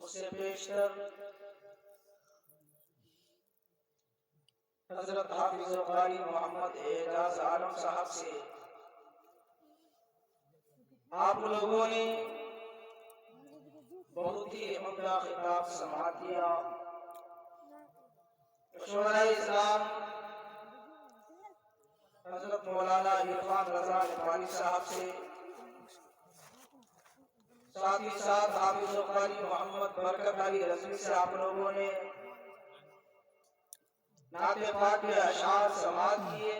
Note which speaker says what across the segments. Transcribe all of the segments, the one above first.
Speaker 1: उससे पेशतर हजरत हाफिज कारी मोहम्मद एजाज आलम साहब से आप लोगों ने बहुत ही उम्दा खिताब समाअत किया। शोहरा इस्लाम हजरत मौलाना इरफान रजा नेपाली साहब से, साथ ही साथ हाफिज कारी मोहम्मद बरकत अली रजवी से आप लोगों ने नाते पाक के अशार समाअत किए।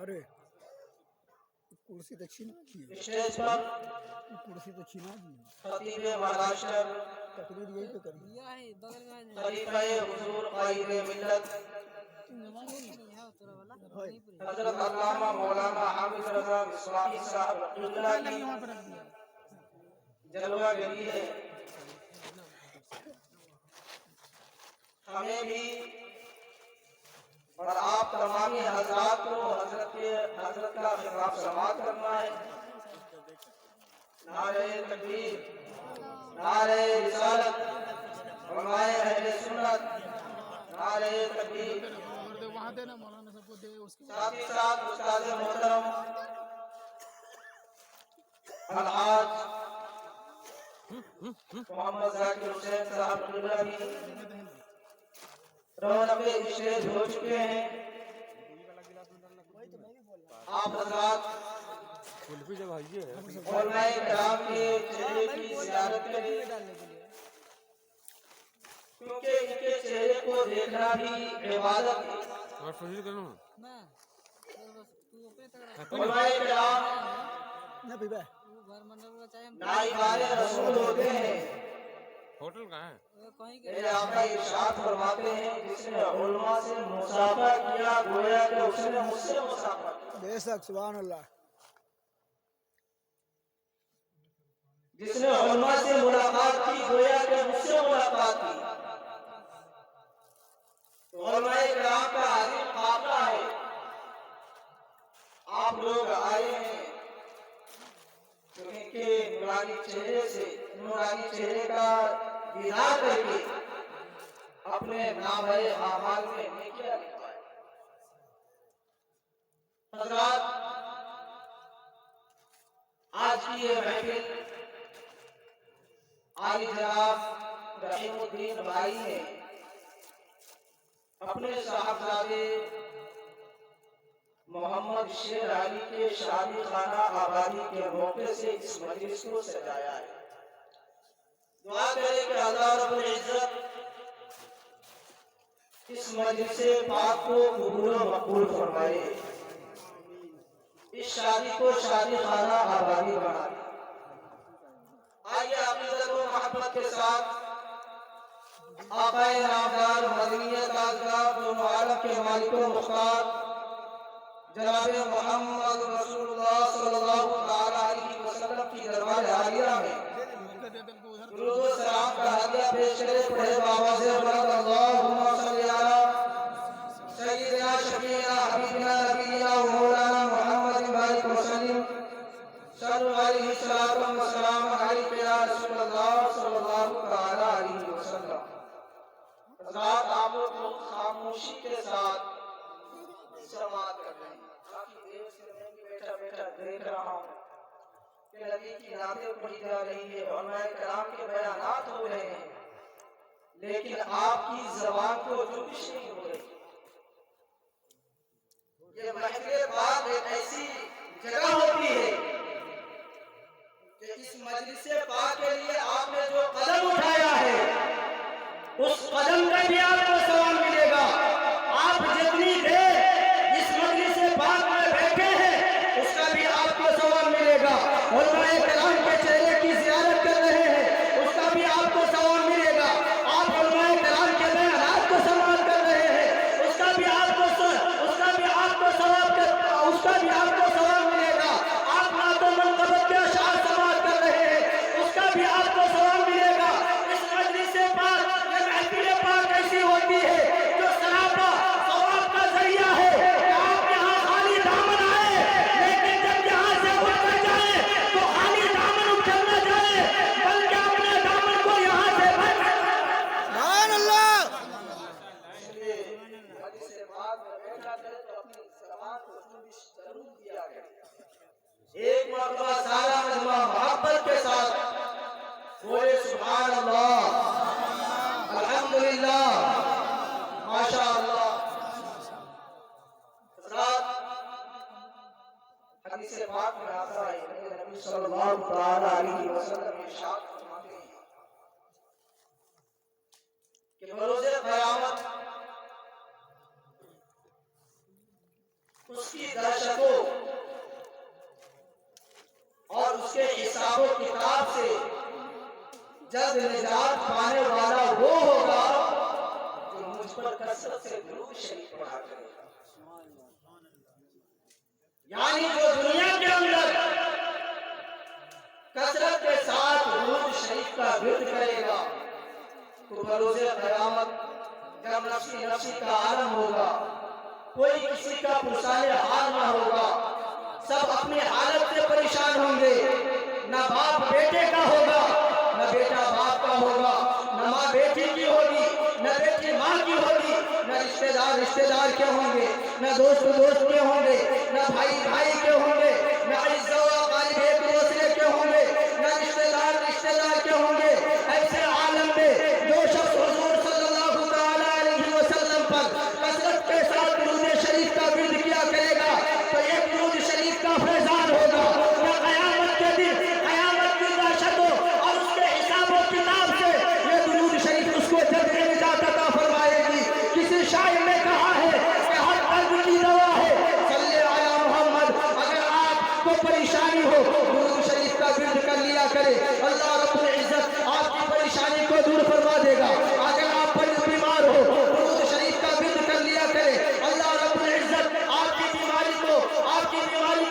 Speaker 2: अरे कुर्सी तो छीना की
Speaker 1: स्टेज पर
Speaker 2: कुर्सी तो छीना दी
Speaker 1: खतीब महाराष्ट्र
Speaker 2: तकरीर यही तो करी
Speaker 1: खलीफा हुजूर कायद मिल्लत हजरत अल्लामा मौलाना हाफिज रजा इस्लामी साहब रहिमहुल्लाह की जलवा गरी है। हमें भी और आप तमाम हजरात को हजरत का खिताब समाअत करना है। नारे तकबीर, नारे रिसालत, उलमाए अहले सुन्नत, नारे तकबीर। साथ ही साथ उस्ताद मोहतरम अलहाज मोहम्मद जाकिर हुसैन साहब रहिमहुल्लाह रौनक़े स्टेज हो चुके हैं। आप हज़रात उलमाए किराम के चेहरे की ज़ियारत करें, क्योंकि इनके चेहरे को देखना भी इबादत है। उलमाए किराम नाइबाने रसूल होते हैं।
Speaker 3: होटल कहाँ है?
Speaker 1: मेरे आका इरशाद फरमाते हैं, जिसने उलमा से मुसाफा किया गोया कि उसने मुझसे मुसाफा किया।
Speaker 2: बेशक सुभान अल्लाह।
Speaker 1: जिसने उलमा से मुलाकात की गोया कि मुझसे मुलाकात की। तो उलमाए किराम का आज़ीम काफ़िला है। आप लोग आए हैं तो इनके नूरानी चेहरे से, नूरानी चेहरे का दीदार करके अपने नामे आमाल में नेकियां लिखवाएं। हज़रात, आज की ये महफिल आली जनाब रहीमुद्दीन भाई ने अपने साहबजादे मोहम्मद शेर अली के शादी खाना आबादी के मौके से इस मजलिस को सजाया है। दुआ करें कि अल्लाह रब्बुल इज्जत इस मजलिस पाक को कबूल व मकबूल फरमाए। इस शादी को शादी खाना आबादी बना दे। आइए अक़ीदत व मोहब्बत के साथ आक़ाए नामदार मदनियत आज़ाद दोनों आलम के मालिक व मुख्तार जनाब मोहम्मद रसूलुल्लाह सल्लल्लाहु तआला अलैहि वसल्लम की दरबार आलिया में दुरूद व सलाम का हदिया पेश करे। पढ़े बाबा से बुलंद अल्लाहुम्मा सल्ली अला सय्यिदिना शफीना हबीबिना नबीना व मौलाना मुहम्मद बारिक व सल्लिम सल्लल्लाहु अलैहि सलाम व सलाम अलैका या रसूलल्लाह सल्लल्लाहु तआला अलैहि वसल्लम। हज़रात, आप लोग खामोशी के साथ समाअत कर रहे हैं। काफी देर से मैं भी बैठा बैठा देख रहा हूँ कि नबी की नातें पढ़ी जा रही है, उलमाए किराम के बयानात हो रहे हैं, लेकिन आपकी ज़बान को जुबिश नहीं हो रही। ये महफिल पाक एक ऐसी जगह होती है कि इस मजलिस पाक के लिए आपने जो कदम उठाया है, उस कदम का भी आपको सवाल मिलेगा। आप जितनी देर इस मजलिस पाक में बैठे हैं, उसका भी आपको सवाल मिलेगा। उलमाए किराम के चेहरे की ज़ियारत कर रहे हैं, उसका भी आपको सवाल मिलेगा। आप उलमाए किराम के बयानात को समाअत कर रहे हैं, उसका भी आपको सवाल मिलेगा। आप नातो मनक़बत के अशार समाअत कर रहे हैं, उसका भी आपको सवाल मिलेगा। इस मजलिस पाक, ये महफिल पाक ऐसी होती है जो सरापा सवाब का जरिया है। आप यहाँ खाली दामन आए, लेकिन जब यहाँ से उठकर जाए तो खाली दामन उठना जाए। सल्लल्लाहु तआला अलैहि वसल्लम इरशाद फरमाते हैं कि बरोज़े क़यामत उसकी दहशतों और उसके हिसाबो किताब से जल्द निजात पाने वाला वो होगा जो मुझ पर कसरत से दुरूद शरीफ पढ़ा करेगा। यानी जो दुनिया के अंदर कसरत के साथ दुरूद शरीफ का विर्द करेगा तो बरोज़े क़यामत जब नफ्सी नफ्सी का आलम होगा, कोई किसी का पुरसाने हाल ना होगा, सब अपनी हालत से परेशान होंगे। न बाप बेटे का होगा, न बेटा बाप का होगा, न माँ बेटी की होगी, न बेटी माँ की होगी, न रिश्तेदार रिश्तेदार के होंगे, न दोस्त दोस्त के होंगे, न भाई भाई के होंगे, न इज्जत व क़रीब एक दूसरे के होंगे, न रिश्तेदार रिश्तेदार के होंगे। ऐसे आलम में जो शख्स हुज़ूर सल्लल्लाहु तआला अलैहि वसल्लम पर कसरत के साथ दुरूद शरीफ का विर्द किया करेगा तो एक दुरूद शरीफ का फैज़ान होगा। या क़यामत के दिन क़यामत की दहशतों और उसके हिसाब व किताब से ये दुरूद शरीफ उसको जल्द निजात अता फरमाएगी। किसी शायर ने कहा है कि हर दर्द की दवा है सल्ले अला मोहम्मद। अगर आपको परेशानी हो दुरूद शरीफ का विर्द कर लिया करे, अल्लाह रब्बुल इज्जत आपकी परेशानी को दूर फरमा देगा। अगर आप बीमार हो दुरूद शरीफ का विर्द कर लिया करे, अल्लाह रब्बुल इज्जत आपकी बीमारी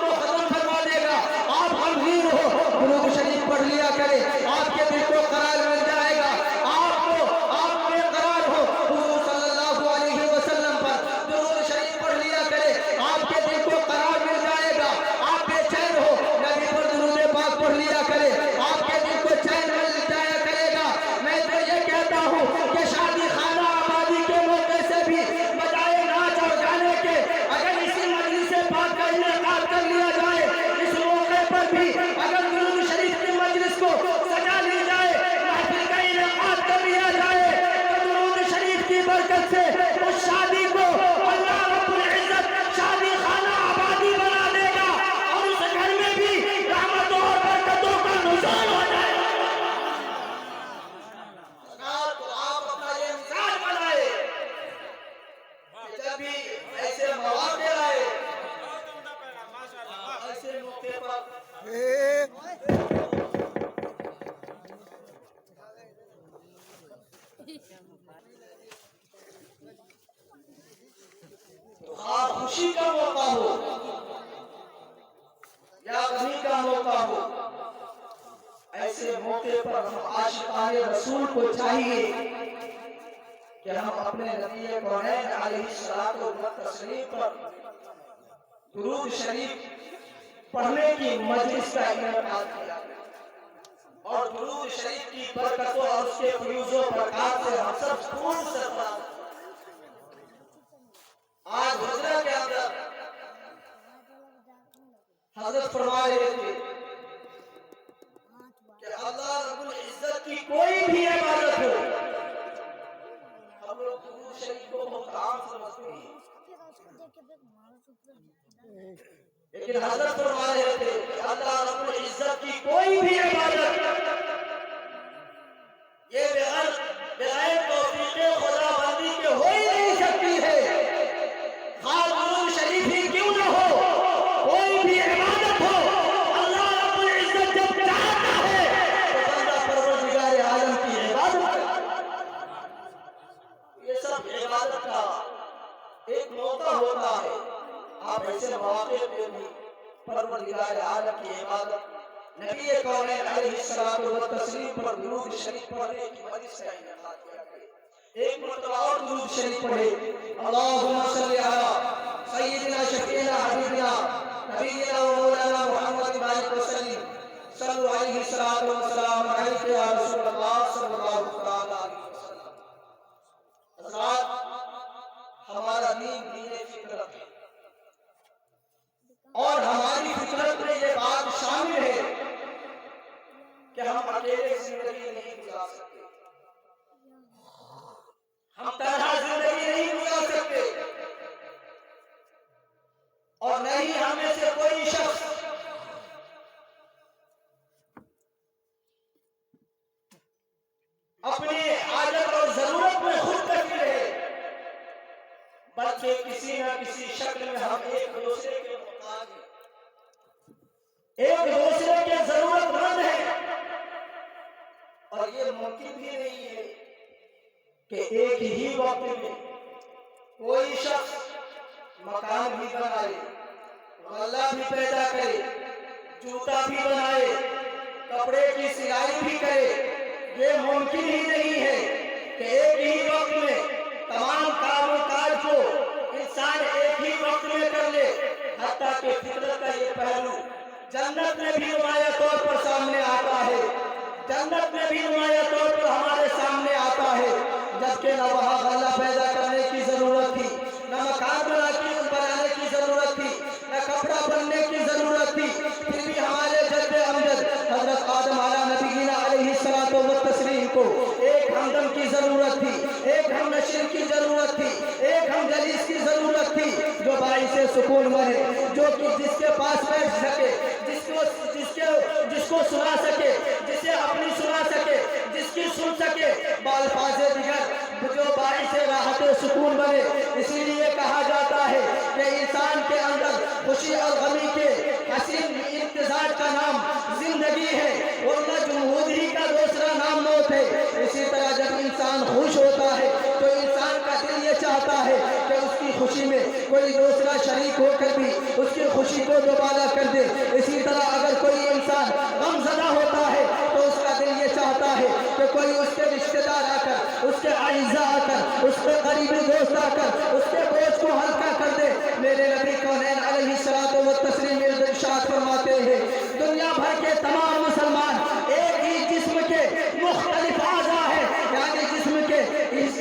Speaker 1: को खत्म फरमा देगा। आप गमगीन हो दुरूद शरीफ पढ़ लिया करे, आपके दिल को करार मिल जाएगा। आप बेकरार हो हुज़ूर सल्लल्लाहु अलैहि वसल्लम पर दुरूद शरीफ पढ़ लिया करे, आपके दिल को करार मिल जाएगा। आप बेचैन हो नबी पर दुरूद पाक पढ़ लिया करे, आपके दिल को चैन मिल जाया करेगा। मैं तो ये कहता हूँ कि शादी खाना आबादी के मौके से भी बजाय नाच और गाने के अगर इसी मजलिस पाक का इनेकाद कर लिया जाए, इस मौके पर भी अगर दुरूद शरीफ की मजलिस को सजा ली जाए, महफिल का इनेकाद कर लिया जाए तो दुरूद शरीफ की बरकत से उस शादी को अल्लाह रब्बुल इज्जत शादी खाना आबादी बना देगा और उस घर में भी रहमतों और बरकतों का नुज़ूल हो जाएगा। तो आप अपना ये मिजाज बनाए कि जब भी ऐसे मौके आए, ऐसे मौके पर तो हाँ खुशी का मौका हो या गमी का मौका हो, ऐसे मौके पर हम आशिकाने रसूल को चाहिए कि हम अपने नबी कौनैन अलैहिस्सलातु व तस्लीम पर दुरूद शरीफ पढ़ने की मजलिस का इनेकाद किया और दुरूद शरीफ की बरकतों और उसके फ्यूज़ों बरकत से हम सब पूर्ण सरफराज। आज हुजरा के अंदर हजरत फरमा रहे थे कि अल्लाह रब्बुल इज्जत की कोई भी इबादत हो, हम लोग दुरूद शरीफ को बहुत आम समझते हैं, लेकिन हजरत फरमा रहे थे कि अल्लाह रब्बुल इज्जत की कोई भी इबादत ये बगैर तौफीक़े खुदाबंदी के हो ही नहीं सकती है। दुरूद शरीफ ही क्यों न हो, कोई भी इबादत हो, अल्लाह रब्बुल इज्जत जब चाहता है तो बंदा परवरदिगार आलम की इबादत करता है। ये सब इबादत का एक मौका होता है। आप ऐसे मौके पे भी परवरदिगार आलम की इबादत नबी कौनैन अलैहिस्सलातु व तस्लीम पर दुरूद शरीफ पढ़ने की मजलिस का इनेकाद किया गया। एक मरतबा और दुरूद शरीफ पढ़े, अल्लाहुम्मा सल्ली अला सय्यिदिना शफीना हबीबिना नबीना व मौलाना मुहम्मद बारिक वसल्लिम सल्लल्लाहु अलैहि सलातु व सलाम अलैका या रसूलल्लाह सल्लल्लाहु तआला अलैहि वसल्लम। हज़रात, हमारा दीन दीन फितरत है और हमारी फितरत में ये बात शामिल है कि हम अकेले जिंदगी नहीं गुजार सकते, हम तन्हा जिंदगी नहीं गुजार सकते और नहीं हमें से कोई शख्स अपनी हाजत और जरूरत में खुद करती रहे, बल्कि किसी न किसी शक्ल में हम एक दूसरे के मुहताज हैं, एक दूसरे के जरूरतमंद हैं। और ये मुमकिन भी नहीं है कि एक ही वक्त में कोई शख्स मकान भी बनाए, गल्ला भी पैदा करे, जूता भी बनाए, कपड़े की सिलाई भी करे। ये मुमकिन ही नहीं है कि एक ही वक्त में तमाम कामकाज को इंसान एक ही वक्त में कर ले। हत्ता कि फितरत का ये पहलू जन्नत में भी नुमाया तौर पर सामने आता है, जन्नत में भी नुमाया तौर पर हमारे सामने आता है। जबकि न वहाँ गल्ला पैदा करने की जरूरत थी, न मकान बनाने की जरूरत थी, न कपड़ा बनने की जरूरत थी, फिर भी हमारे जद्द अमजद हजरत आदम आला नबीना अलैहिस्सलातो व तस्लीम को एक हमदम की जरूरत थी, एक हम नशीर की जरूरत थी, एक हम जलीस की जरूरत थी, जो बाइसे सुकून बने, जो कि जिसके पास बैठ सके, जिसको सुना सके, जिसे अपनी सुना सके, जिसकी सुन सके, बालफाज़े दिगर जो बाइसे राहत सुकून बने। इसीलिए कहा जाता है कि इंसान के अंदर खुशी और गमी के हसीन इम्तिजाज का नाम जिंदगी है, वरना जुमहूरी का दूसरा नाम मौत है। इसी तरह जब इंसान खुश होता है तो इंसान का दिल ये चाहता है कि उसकी खुशी में कोई दूसरा शरीक होकर भी उसकी खुशी को दोबारा कर दे। इसी तरह अगर कोई इंसान गमज़दा होता है तो उसका दिल ये चाहता है कि कोई उसके रिश्तेदार आकर, उसके आइज़ा आकर, उसके करीबी दोस्त आकर उसके बोझ को हल्का कर दे। मेरे नबी कौनैन अलैहिस्सलातो व तस्लीम इरशाद फरमाते हैं, दुनिया भर के तमाम मुसलमान एक ही जिस्म के मुख्तलिफ आज़ा है, यानी जिस्म के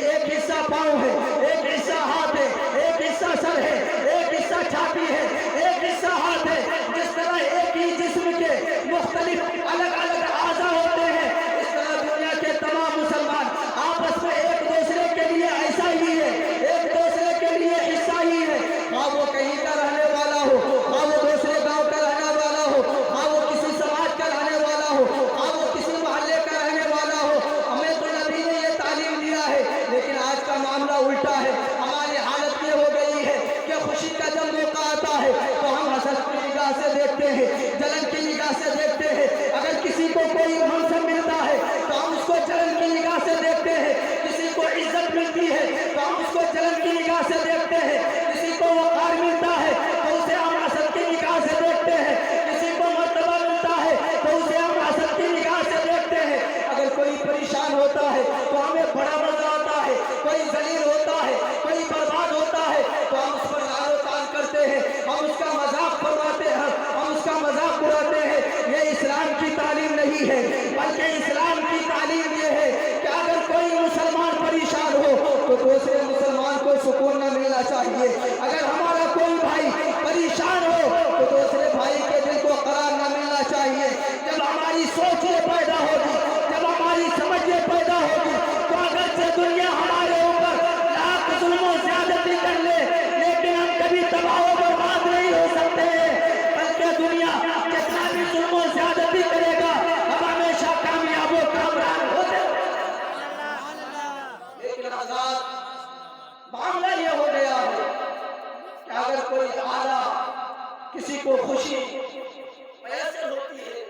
Speaker 1: एक हिस्सा पाँव है, एक हिस्सा हाथ है, एक हिस्सा सर है, एक हिस्सा छाती है, एक हिस्सा हाथ है। जिस तरह एक ही जिस्म के मुख्तलिफ अलग अलग आज़ा होते हैं, इस तरह दुनिया के तमाम मुसलमान आपस में एक दूसरे के लिए ऐसा ही है, एक दूसरे के लिए हिस्सा ही है। हाँ वो कहीं का रहने वाला हो, हाँ वो दूसरे गांव का रहने वाला हो, हाँ वो किसी समाज का रहने वाला हो, हाँ वो किसी मोहल्ले का रहने वाला हो, हमें तो नबी ने ये तालीम दिया है। लेकिन आज का मामला उल्टा है। हमारी हालत ये हो गई है कि खुशी का जब मौका आता है तो हम हसद की निगाह से देखते हैं, जलन की निगाह से देखते हैं। अगर किसी को कोई मनसब मिलता है तो हम उसको जलन की निगाह से देखते हैं, किसी को इज्जत मिलती है तो हम उसको जलन की निगाह से देखते हैं, किसी को वक़ार मिलता है तो उसे हम हसद की निगाह से देखते हैं, किसी को मर्तबा मिलता है तो उसे हम हसद की निगाह से देखते हैं। अगर कोई परेशान होता है तो हमें बड़ा मजा आता है, कोई जलील होता है, कोई बर्बाद होता है तो हम उस पर लानो तान करते हैं, हम उसका मजाक फरमाते हैं, हम उसका मजाक उड़ाते हैं। ये इस्लाम की तालीम नहीं है, बल्कि इस्लाम की तालीम ये है कि अगर कोई मुसलमान परेशान हो तो दूसरे मुसलमान को सुकून न मिलना चाहिए। अगर हमारा कोई भाई परेशान हो तो दूसरे भाई के दिल को करार न मिलना चाहिए। जब हमारी सोच ये पैदा होगी, जब हमारी समझ ये पैदा होगी तो अगर से दुनिया हमारे ऊपर लाख जुल्म ज़्यादती कर ले, लेकिन हम कभी तबाह व बर्बाद नहीं हो सकते, बल्कि दुनिया जितना भी जुल्म ज़्यादती करेगा हम हमेशा कामयाब व कामयाब होते। लेकिन आजाद मामला ये हो गया है कि अगर कोई आला किसी को खुशी मैसर होती है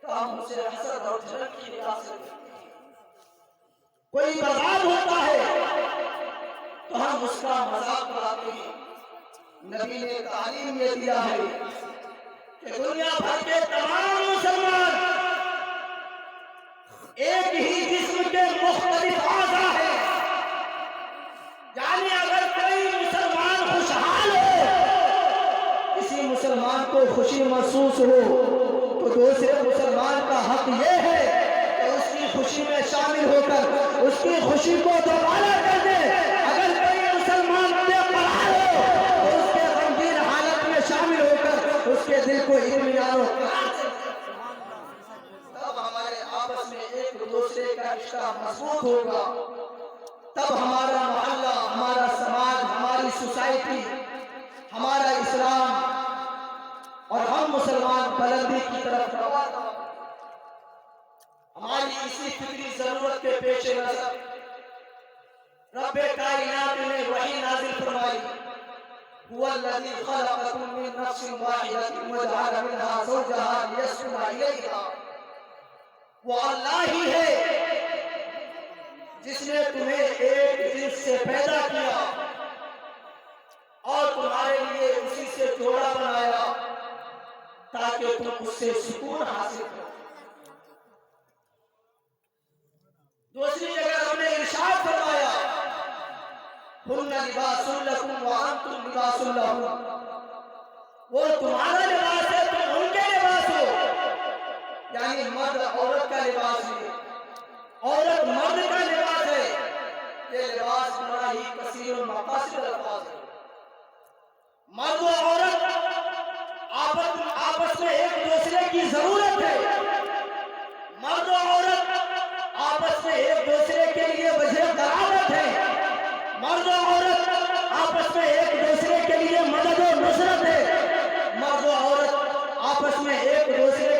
Speaker 1: तो हम उसे हसद और जलन की निगाह से देखते हैं। कोई बर्बाद होता है तो हम उसका मजाक उड़ाते हैं। नबी ने तालीम ये दिया है कि दुनिया भर के तमाम मुसलमान एक ही जिस्म के मुख्तलिफ आज़ा है, यानी अगर कोई मुसलमान खुशहाल हो, किसी मुसलमान को खुशी महसूस हो तो दूसरे मुसलमान का हक ये है कि उसकी खुशी में शामिल होकर उसकी खुशी को दोबारा कर दे। अगर कोई मुसलमान बेकरार हो तो उसके गमगीन हालत में शामिल होकर उसके दिल को इत्मीनान तब हमारे आपस में एक दूसरे का रिश्ता मजबूत होगा। तब हमारा मोहल्ला, हमारा समाज, हमारी सोसाइटी, हमारा इस्लाम और हम मुसलमान बुलंदी की तरफ रवाना। हमारी इसी फिक्री जरूरत के पेश नजर रब्बे कायनात ने वही नाजिल फरमाई, हुवल्लज़ी खलक़कुम मिन नफ्सिन वाहिदतिन व जअल मिनहा ज़ौजहा लियस्कुना इलैहा। वो अल्लाह ही है जिसने तुम्हें एक जिन्स से पैदा किया और तुम्हारे लिए उसी से जोड़ा बनाया ताकि तुम उससे सुकून हासिल करो। दूसरी जगह हमने इरशाद फरमाया, हुन्ना लिबासुल लकुम व अंतुम लिबासुल लहुम। वो तुम्हारा लिबास है, तुम उनके लिबास हो। यानी मर्द औरत का लिबास है, औरत मर्द का लिबास है। ये लिबास बड़ा ही कसीर मकासिद अल्फाज है। मर्द और औरत आपस में एक दूसरे की जरूरत है। मर्द और औरत आपस में एक दूसरे के लिए वजह करावत है। मर्द और औरत आपस में एक दूसरे के लिए मदद और नुसरत है। मर्द और औरत आपस में एक दूसरे